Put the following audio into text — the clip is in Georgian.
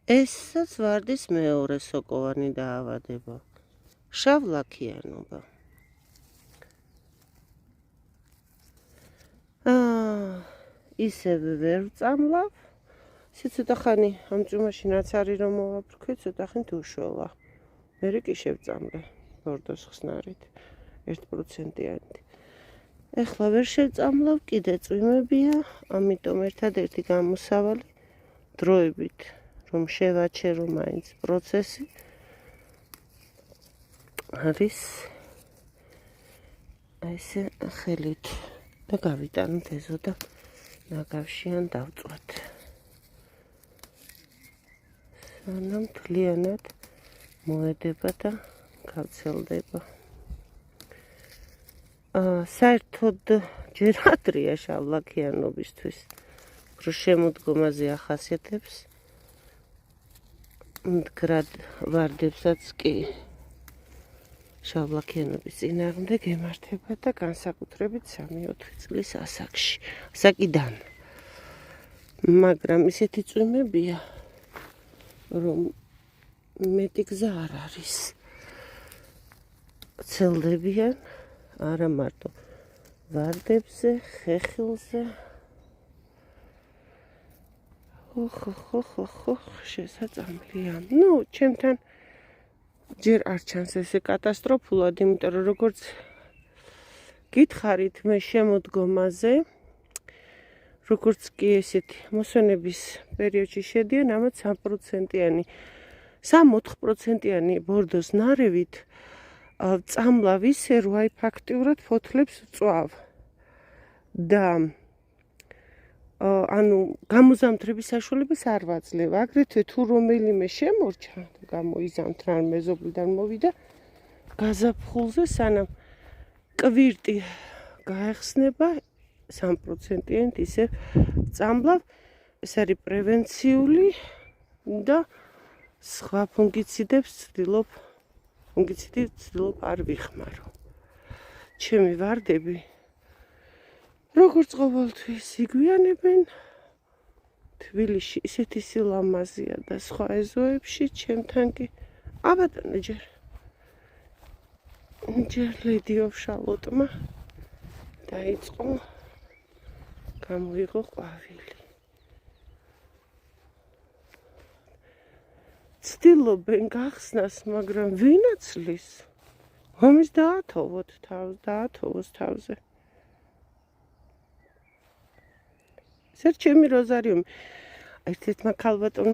ესაც ვარდის მეორე სოკოვანი დაავადება. შავლაქიანობა. ისევ ვერ ვწამლავ. ცოტა ხანი ამ წვიმაში რაც არის რომ მოვაფრქვი, ცოტა ხნით უშველა. მერე კი შევწამლე ბორდოს ხსნარით 1%-იანით. ეხლა ვერ შევწამლავ, კიდე წვიმებია, ამიტომ ერთადერთი გამოსავალი დროებით რომ შევაჩერო მაინც პროცესი არის ესე ხელით და გავიტანოთ ეზო და ნაგავშიან დავწვათ. სანამ მთლიანად მოედება და გავცელდება. საერთოდ ჯერ ადრეა შავლაქიანობისთვის, რომ შემოდგომაზე ახასიათებს მდგრად ვარდებსაც კი შავლაქიანობის წინააღმდეგ ემართება და განსაკუთრებით 3-4 წლის ასაკიდან. მაგრამ ისეთი წვიმებია, რომ მეტი გზა არ არის. ცელდებიან არა მარტო ვარდებზე, ხეხილზე. ხო, შესაწამლია. ჩემთან ჯერ არ ჩანს ესე კატასტროფულად, იმიტომ რომ როგორც გითხარით მე შემოდგომაზე, როგორც კი ესეთი მოსვენების პერიოდში შედიან, ამათ 3%-იანი, 3-4%-იანი ბორდოს ნარევით წამლავ ისე, რომ აი ფაქტიურად ფოთლებს წვავ. და გამოზამთრების საშუალებას არ ვაძლევ. აგრეთვე თუ რომელიმე შემორჩა და გამოიზამთრა ან მეზობლიდან მოვიდა გაზაფხულზე, სანამ კვირტი გაეხსნება 3%-იანით ისე წამლავ. ეს არის პრევენციული და სხვა ფუნგიციდებს ვცდილობ არ ვიხმარო. ჩემი ვარდები როგორც ყოველთვის იგვიანებენ, თბილისში ისეთი სილამაზეა და სხვა ეზოებში, ჩემთან კი აბატონო ჯერ ლედიով შალოტმა დაიწყო, გამოიღო ყვავილი. ცდილობენ გახსნას, მაგრამ ვინაცლის? ომის დაათოვოს თავზე. ეს ჩემი როზარიუმი. ერთ-ერთმა ქალბატონმა